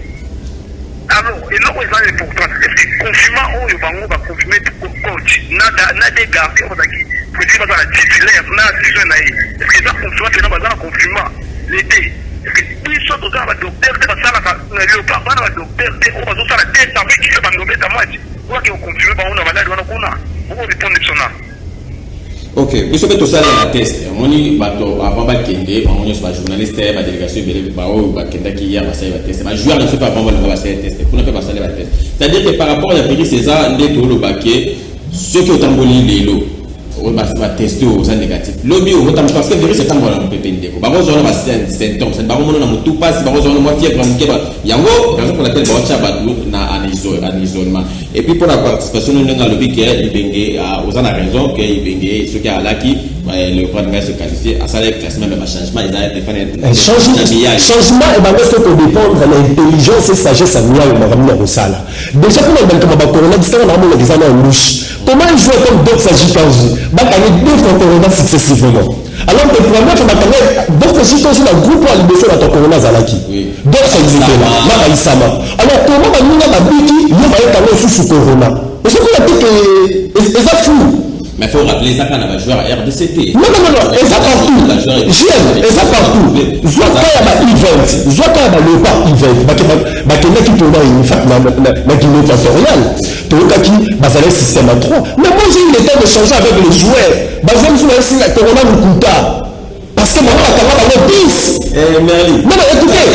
Speaker 3: Alors, et là, c'est important. Est-ce que confinement, on va confirmer tout coach? N'a des gardiens, on va dire, pour dire, dans la titulaire, n'a des jeunes. Est-ce que ça confinement, c'est dans le confinement? L'été. Est-ce que plus soit dans le docteur, c'est pas ça, le pas dans le docteur, on va faire la tête avec qui va nommer ta moitié. On va confirmer, on a malade, on va répondre sur ça.
Speaker 1: Ok, vous savez tout ça dans la test. On y va avant de kende, on y va journaliste, la délégation de Bao, Bakenda qui y a passé la test. Mais joueur ne fait pas vraiment le passer la test. Pour ne pas passer la test. C'est-à-dire que par rapport à la Péri César, les taux le baquet, ceux qui ont tamboli les lots, on va tester aux négatifs. Lobby au votant parce que Péri c'est un bon pépé. Par contre, on va symptômes. C'est pas mon nom tout passe. Par contre, on va fier comme Keba. Yango, raison pour laquelle Bacha Badou n'a un isolement. Et puis pour la participation, nous avons le qui est Ibenge, vous en avez raison, que Ibenge, ceux qui a l'acquis, le premier se qualifier, à ça les classements, le changement, ils ont défendu.
Speaker 8: Changement, et bien, il faut dépendre de l'intelligence et sagesse à Mia et Maramina Rosala. Déjà, pour le Corona, on a dit qu'on a des années en louche. Comment ils jouent comme d'autres s'agissent bah, il y a 2 fois Corona successivement. Alors que le premier, il faut que d'autres s'agissent dans le groupe pour aller dans ton Corona Zalaki. D'autres s'agissent là, Isama. Alors, comment on a dit qu'il y a aussi sous Corona? Parce qu'on a dit que c'est fou.
Speaker 1: Mais il faut rappeler ça quand on va jouer à RDCT.
Speaker 8: Non, et ça partout. J'aime, et ça partout. Soit quand il y a un event, soit quand il y a un léopard event, bah qu'il y a qui tourne une fac dans la Guinée équatoriale. Pour le cas qui, bah ça laisse système à 3. Mais moi j'ai eu le temps de changer avec les joueurs. Bah je me suis dit la Corona nous coûte. Parce que maintenant la Corona va 10.
Speaker 1: Merli.
Speaker 8: Non, écoutez.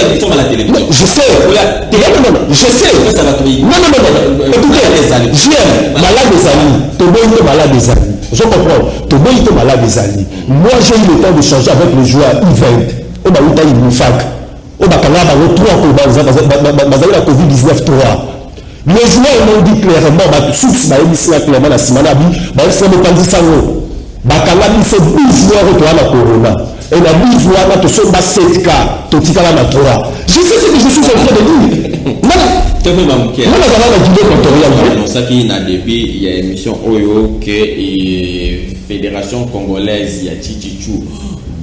Speaker 8: Je sais. Je sais. Non. Écoutez, j'aime malade des amis. Tobo est malade des amis. Je comprends. Tobo est malade des amis. Moi j'ai eu le temps de changer avec les joueurs event. On va où t'as une fac. On va parler avec 3 la Covid-19 3. Les joueurs m'ont dit clairement, clairement la Simanabi, c'est le candidat. Il faut 12 joueurs retourner à la Corona. Et la 12 joueurs, tu sommes 7 cas, tu es à 3. Je sais ce que je suis en train de dire.
Speaker 1: Tu fais ma mouquette.
Speaker 8: Non, la Guinée équatoriale.
Speaker 1: Non, ça qui est depuis, il y a une émission Oyo que Fédération congolaise, il y a Chichichou.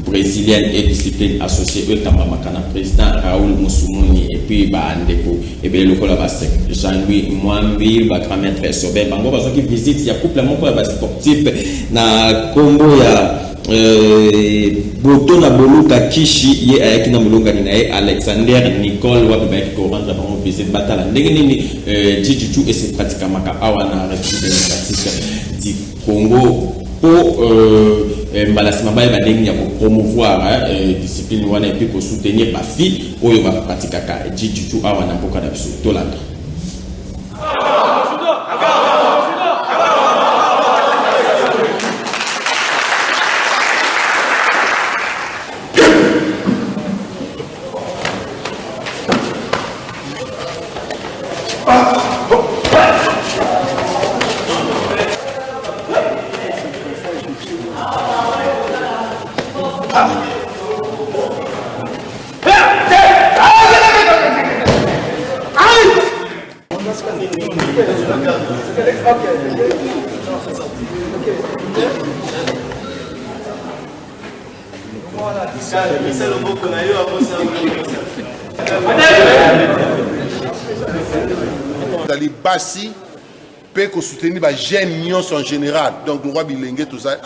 Speaker 1: Brésilienne et discipline associée au Tamamakana, président Raoul Moussoumoni et puis Bandeko et bien le collaborateur Jean-Louis Mwambi, grand maître Sobel Bango, parce qu'il visite, il y a couple de sportif na Congo, il y a Boto na Boluka Kishi, il y a Akina Mulonga Ninae, Alexander Nicole, Wabek Koran, on visite Batala, Negeni, Djidichou et c'est pratiquement Awana, République démocratique du Congo. Pour promouvoir discipline et puis pour soutenir ma fille où il va pratiquer Djidichou à Wanapoka d'Absou Tolanda.
Speaker 13: Dali Bassi peut soutenir les jeunes en général. Donc, nous avons dit tout ça.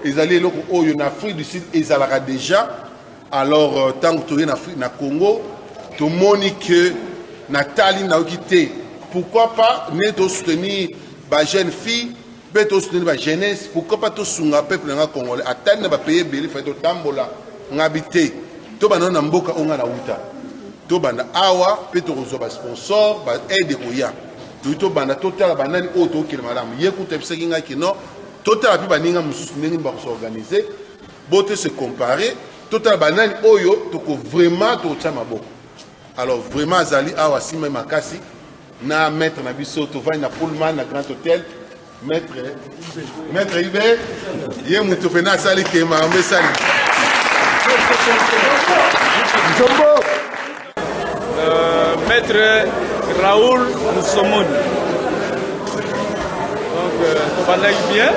Speaker 13: Ils allaient en Afrique du Sud, ils allaient déjà. Alors, tant que tu es en Afrique, au Congo, tu montres que Nathalie n'a quitté. Pourquoi pas soutenir les jeunes filles, soutenir la jeunesse, pourquoi pas soutenir le peuple congolais. Attendre de payer Béli, faire de Tambola, habiter. Tout le monde a mboka on a la outa. Tout le monde awa, peut recevoir sponsor, aide koya. Tout le monde total banani auto qui madame. Yécoute psekinga qui non. Total puis baninga mususu nengi ba s'organiser. Bote se comparer. Total banani oyo toko vraiment to tchama boko. Alors vraiment azali awa sima makasi na maître na biso to va na Pullman na Grand Hôtel. Maître Ibe, il y a un pena sali qui m'a amené sali.
Speaker 6: Maître Raoul Moussoumoni. Donc, on va bien.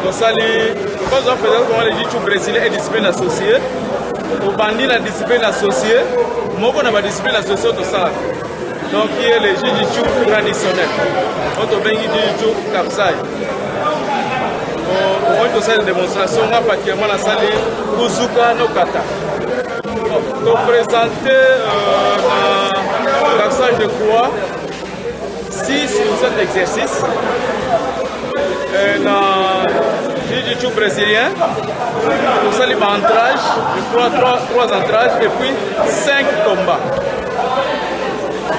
Speaker 6: On salue. Quand on fait comment les jiu-jitsu brésilien et discipline associée, on bandit la discipline associée. Moi, on a ma discipline associée au ça. Donc, il y a les jiu-jitsu traditionnels. On a bien jiu-jitsu kapsai. On a une démonstration, on a particulièrement la salle Kuzuka no Kata. Donc, présenter un kapsai de croix 6 ou 7 exercices. Jiu-jitsu brésilien, pour ça, les entrages, 3 entrages et puis 5 combats.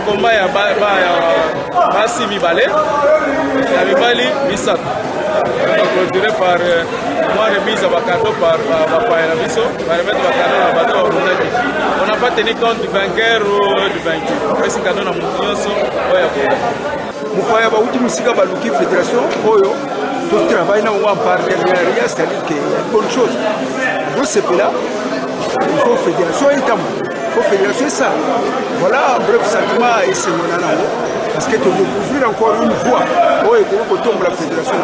Speaker 6: Combat, il y a Bassi Mibale, il y a Mibali Misat. Clôturé par moi, remise à Bakato par Papa Bisso, va remettre Bakato à Bato. On n'a pas tenu compte du vainqueur ou du vaincu. C'est cadeau dans mon
Speaker 14: mopaya bauti mosika baluki fédération oyo totravaille na yango en partenariat, c'est-à-dire que une bonne chose osepela il faut fédération etamo, il faut fédération ça. Voilà un bref sentiment et c'est mon anamo parce que tu découvrir encore une fois oyo ekoki la fédération.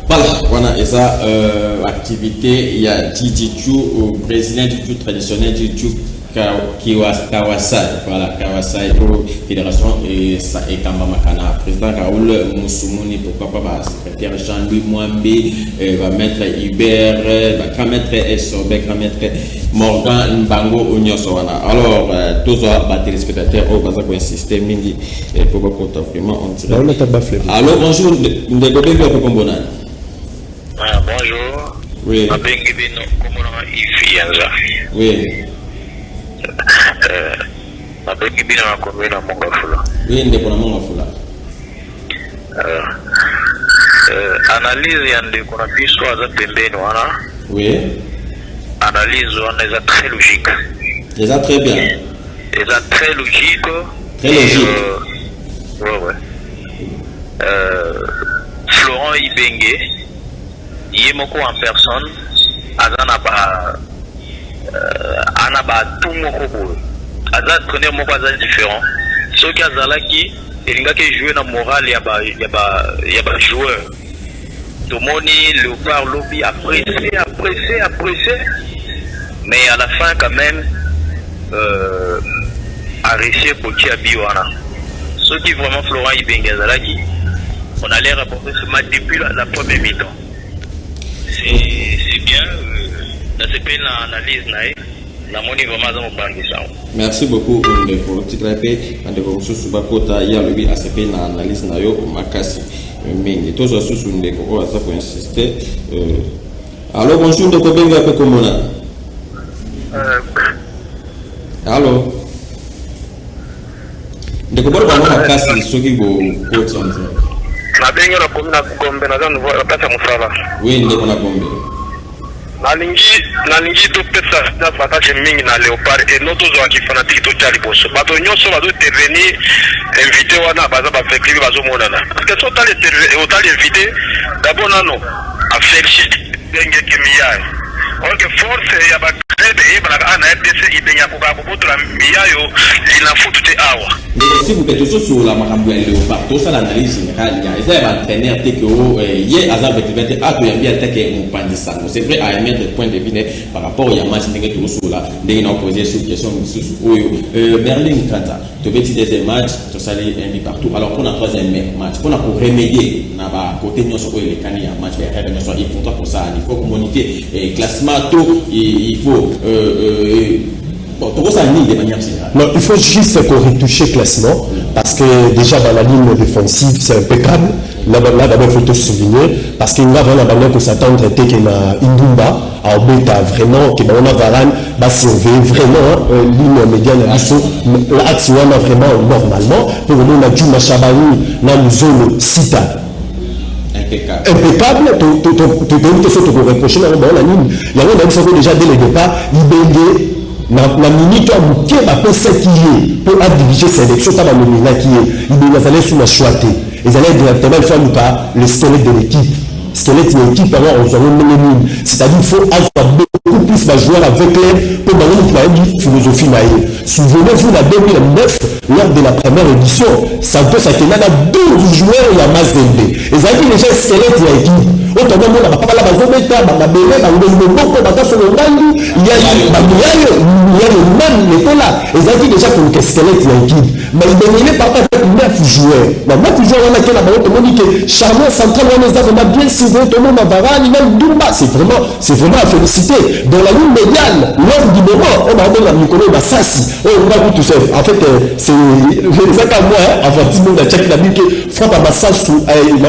Speaker 1: Voilà, voilà, et ça, activité, il y a Djidichu, au président du club traditionnel Djidichu Kawasai, voilà, Kawasai, fédération et Kamba Makana, président Raoul Moussoumouni, pourquoi pas, secrétaire Jean-Louis Mwambe, va mettre Hubert, va mettre Essobek, va mettre Morgan Mbango Onyosowana. Alors, tous les téléspectateurs, on va insister, Mingi, pour qu'on vraiment on dirait. Alors, bonjour, nous dégoûtons un peu comme bonheur.
Speaker 3: Bonjour.
Speaker 1: Oui. Oui. Oui, ndeko fula.
Speaker 3: Analyse yande kuna biso aza pembeni wana.
Speaker 1: Oui.
Speaker 3: Analyse wana eza très logique.
Speaker 1: Eza très bien.
Speaker 3: Eza très logique.
Speaker 1: Très logique.
Speaker 3: Ouais. Florent Ibenge, yemoko en personne, azana tout moko boye. Aza traîner moko aza différent. Ceux qui azalaki elingaki jouer na morale ya ba joueur. Tomoni Léopard Lobby pressé, mais à la fin quand même a réussi à poter à Biwana. Ceux qui vraiment Florent Ibenge azalaki, on allait rapporter ce match depuis la première mi-temps. C'est bien, ça c'est bien l'analyse naïe.
Speaker 1: Merci beaucoup Ndeko Tikrape Ndeko Susu Bakota ya lobi ACP na analyse na yo makasi mingi tozo susu Ndeko ko asa pour insister alors bonjour Ndeko Benga pe komona allô Ndeko bora bana makasi soki go coach on
Speaker 3: na benga na komina Gombe na zanu la pata musala
Speaker 1: oui Ndeko na Gombe nalingi topesa avantage mingi na Léopard et notre joueur fanatique totia liboso bato nyonso bazo intervenir invité wana baza bafeklivi bazomonana parce que so otali invité d'abord nano a félicité Ibenge Kemiyayo donc force ya bakrebe ebalaka na RDC Ibenge akoka kobotola miyayo lina futu te awa. Si vous faites tout sur la makambo ya Léopard, tout ça l'analyse générale, il y a un entraîneur que hier à Zambie a bien attaqué mon pandisano. C'est vrai à émettre le point de vue par rapport au match de sur là, des opposés sous question de Berlin Kanta. Tu veux dire des matchs, tu salis un partout. Alors pour un troisième match, pour remédier na ba côté nous sur les cani match il faut pour ça, il faut communiquer et classement tout, il faut bon, de manière générale. Non, il faut juste qu'on retouche le classement parce que déjà dans la ligne défensive c'est impeccable. Là d'abord il faut te souligner parce qu'il y a vraiment qu'on s'attendre à qu'il y a Indumba à Obeta vraiment qu'il y a Varane va surveiller vraiment ligne médiane l'axe vraiment normalement pour nous on a Djuma Chabani dans la zone Sita. Impeccable, tu peux reprocher la ligne. Il y a déjà dès le départ, Ibenge. La minute à Mouké va pas s'étirer pour diriger sélection par la minute qui est il va aller sur la choité ils allaient directement faire ou pas le squelette de l'équipe de l'équipe alors on s'en met c'est-à-dire il faut avoir beaucoup plus de joueurs avec les pour une philosophie naïve. Souvenez-vous la 2009 lors de la première édition Santos a été là 12 joueurs il y a Mazembe ils avaient déjà squelette de l'équipe autrement on n'a pas la bazometa babele baboko bataso ngandu il y a le même était là ils avaient déjà comme squelette de l'équipe mais il dominait par 9 joueurs mais 9 joueurs on a quel abord on dit que Charmant central on les a vraiment bien suivi tout le monde en Varane même Dumba c'est vraiment à féliciter dans la ligne médiane lors du moment on va donner la Nicolas Massassi on va tout seul en fait c'est à moi avant 10 minutes à check la bique frappe à Massassi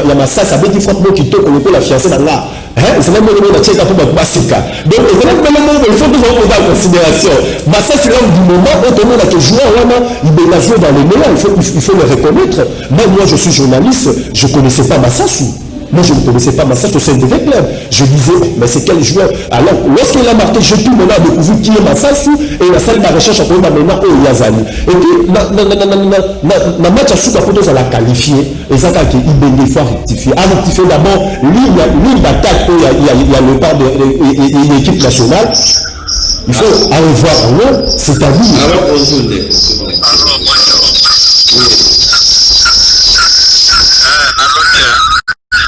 Speaker 1: la Massassi avec qui frappe qui toque on peut la fiancée dans là c'est même le monde à check pour Basika donc c'est même le monde il faut toujours prendre en considération Massassi lors du moment on te demande à que joueur il a joué dans les meilleurs il faut le reconnaître même moi je suis journaliste je connaissais pas Massassi
Speaker 8: Moi, je ne connaissais pas Massas au sein de club. Je disais, mais c'est quel joueur? Alors, lorsqu'il a marqué, je tout maintenant découvert qui est Massas, et la salle de recherche après maintenant, oh, Yazali. Et puis, dans match à Souka, pour la qualifier, et ça, quand il faut rectifier. À rectifier d'abord, ligne d'attaque, il y a le part de l'équipe nationale. Il faut aller voir, c'est-à-dire.
Speaker 1: Alors, bonjour,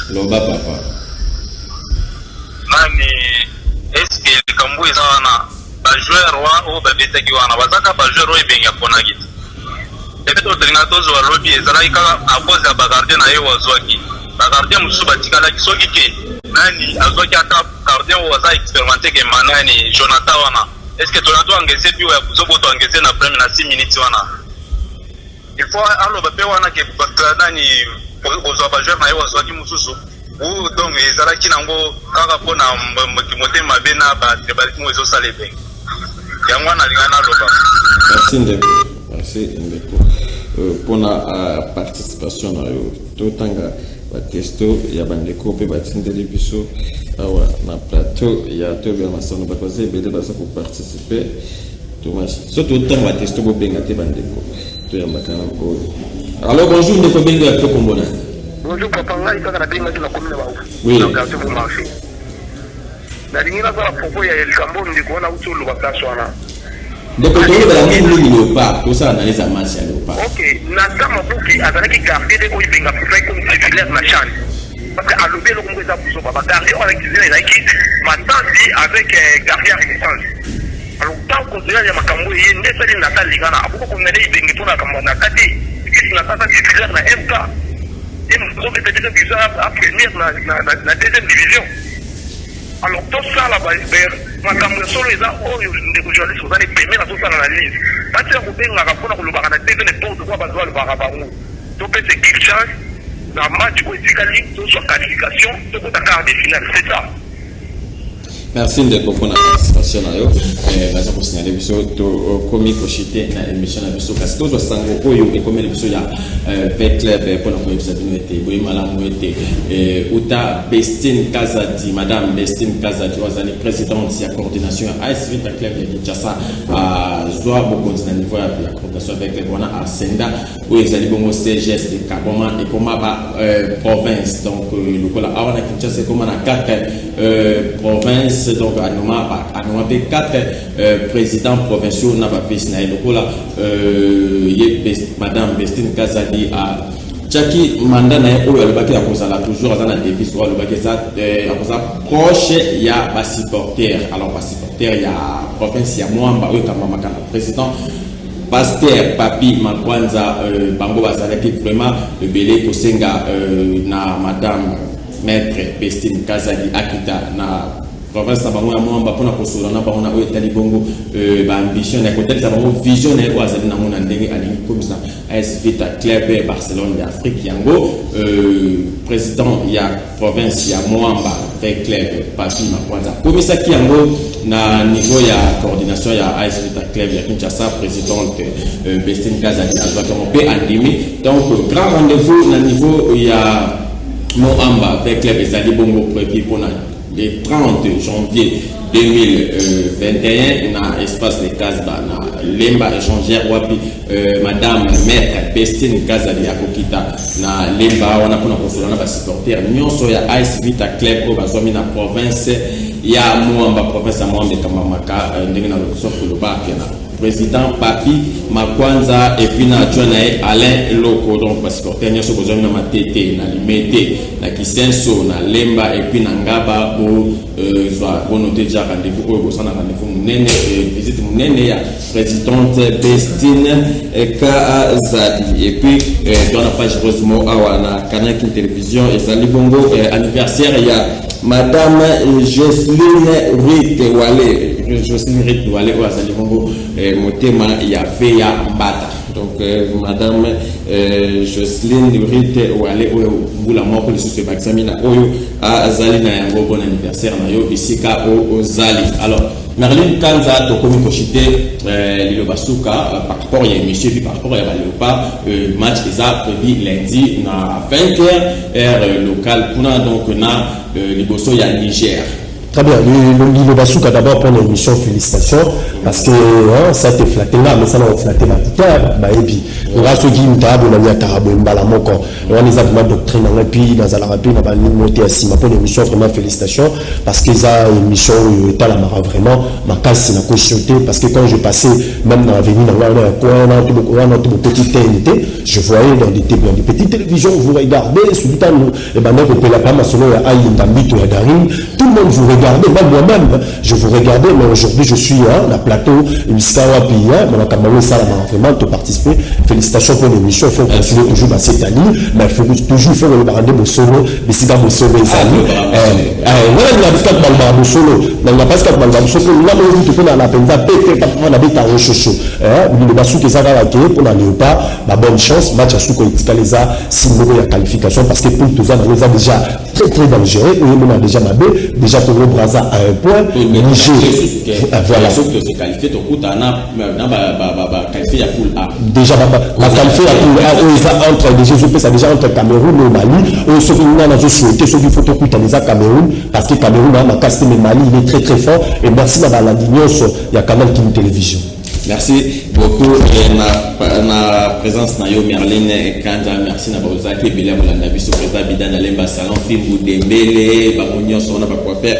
Speaker 1: Loba papa.
Speaker 3: Nani eske likambo eza wana ba joueur wa o ba betaki wana bazaka ba joueur o benga kona git. Ebe to tringa tozo wa lobby ezala ikala apoza ba gardien na ye wazwaki. Ba gardien musu batikala kisoki ke nani azwaki ata gardien waza expérimenté ke manani Jonathan wana. Eske to nato angese bi wa kuzobo to angese na premier na 6 minutes wana. Il faut allo ba pe wana ke nani ozwa ba joueur na ye wazwaki mususu. Ou donc ezalaki nango kaka mpona motema mabe na bato baliki mo ezosala ebenge yango wana alinga naloba.
Speaker 1: Merci ndeko, merci ndeko mpona participation na yo totanga batesto ya bandeko mpe batindeli biso awa na plateau ya Tobela Masano bakoza ebele baza koparticipe tomashi so totanga batesto bobenga te bandeko toyambaka na oyo. Alors bonjour ndeko benga ya tokombona.
Speaker 3: Bonjour papa, ngai kaka na benga tu na commune ba.
Speaker 1: Oui.
Speaker 3: Donc c'est pour marcher. Na dinga za propos ya likambo ndiko wana utulu bakaso wana.
Speaker 1: Donc tu vas la même ligne Léopard, tout ça analyse à match à Léopard.
Speaker 3: OK, na kama buki azalaki garder de ko ibenga pour faire comme titulaire na chan. Parce que alobé le kongo za buso papa garder on a cuisiner la équipe matandi avec garder assistance. Alors tant qu'on dirait ya makambo yi ndesali na talingana abuko kumene ibenga tona kama na kati. Kiti na tata titulaire na MK. Et nous sommes peut-être à première la deuxième division. Alors tout ça là-bas, madame solo est là, oh, les journalistes sont allés première à tout ça dans l'analyse. Quand tu as coupé un rapport dans le bar, on a déjà n'importe quoi, besoin de barabarou. Donc c'est quelque chose, la match, quoi, c'est sur qualification, tout le quart de finale, c'est ça.
Speaker 1: Merci ndeko mpona participation na yo baza kosignale biso tokomi koshite na émission na biso kasi tozwa sango oyo ekomeli biso ya vet club mpona koyebisa bino ete boye malamu ete uta Bestine Kazadi, madame Bestine Kazadi wazali présidente ya coordination ya AS Vita Club ya Kinshasa azwa bokonzi na niveau ya coordination avec club wana asenda oyo ezali bongo CGS de Kaboma ekoma ba province donc lokola awa na Kinshasa ekoma na 4 province. Donc, à nous 4 présidents provinciaux n'a pas fait madame Bestine Kazadi à Jackie Mandana ou le baquet à cause la toujours dans la devise ou le baquet à cause proche il y a pas supporter alors pas supporter il y a province il y a moi oui comme ma président Pasteur Papi Makwanza Bango Bazalaki vraiment le belé Kosenga na madame maître Bestine Kazadi Akita na province na bango ya mwamba pona kosola na bango na oyo tali bongo ba ambition na côté ça bango vision na ko azali na mona ndenge alingi komisa AS Vita Club Barcelone d'Afrique yango président ya province ya mwamba avec club Papi Makwanza komisa ki yango na niveau ya coordination ya AS Vita Club ya Kinshasa présidente Bestine Kazadi azwa comme pe andimi donc grand rendez-vous na niveau ya Mwamba avec club ezali bongo prévu pour le 30 janvier 2021 na espace de Casba na Lemba échangère wapi madame maître Bestine Kazadi akokita na Lemba wana pona kosola na ba supporter nyonso ya AS Vita Club ko bazomi na province ya Mwamba province ya Mwamba kama maka ndenge na lokuso koloba na président Papi Makwanza et puis na Jonae Alain Loko donc parce que tenir ce besoin na matete na limete na Kisenso na Lemba et puis na Ngaba pour soit noter déjà rendez-vous pour ça na rendez-vous munene visite munene ya présidente Bestine Kazadi et puis dans la page heureusement awana Canal Télévision et Sali Bongo anniversaire il y a madame Jocelyne Ritewale au Azali Bongo motema ya fe ya mbata donc madame Jocelyne Lurite Ouale Boula Moko le sous Maxamina Oyo à Zali na yango bon anniversaire na yo isika au Zali. Alors Merlin Kanza tokomi kochité Lilo Basuka par rapport à monsieur puis par rapport à Léopard match est prévu lundi na 20h heure locale pour donc na liboso ya Niger.
Speaker 8: Très bien, Lilo Basuka d'abord pour l'émission, félicitations, parce que ça t'est flatté là, mais ça n'a pas flatté ma tête, et puis, on va se dire, on a mis à Tarabo, on a mis à la doctrine, on a puis, dans la rapide, on a mis à Sima pour l'émission, vraiment félicitations, parce que ça, l'émission, est à la mara vraiment, ma casse, c'est la cautionné, parce que quand je passais, même dans l'avenir, dans notre petite TNT, je voyais dans des petites télévisions, vous regardez, celui temps, et ben, on peut la pas, tout le monde vous regardez, même moi-même, je vous regardais, mais aujourd'hui je suis la plateau, mon camarade Salama, vraiment te participer. Félicitations pour l'émission, il faut continuer toujours dans cette année, mais il faut toujours faire le barrage de solo, mais si dans mon solo, les amis, voilà, il y a des cas de solo, il y a pas de cas de solo, là, on peut la peine, on habite à Rochocho, le basou qui s'avère pour la Léopard, bonne chance, match à Souko Itzkaleza, si nous avons la qualification, parce que pour tout ça, on a déjà très dangereux, on a déjà Mabé, déjà pour le Braza à un point, Niger, voilà.
Speaker 1: Sauf que c'est qualifié, ton coup, tu as qualifié à poule A.
Speaker 8: Déjà, la qualifié à poule A, entre les GSOP, ça déjà entre Cameroun et Mali, ceux qui ont souhaité, ceux qui font tout à Cameroun, parce que Cameroun a cassé le Mali, il est très fort, et merci à la ligne, il y a Canal qui nous télévision.
Speaker 1: Merci beaucoup na présence na yo Merlin Kanza, merci na Bozaki Bila Molanda biso président Bidan Alemba salon Fimbu Dembele ba onyo sona ba quoi faire.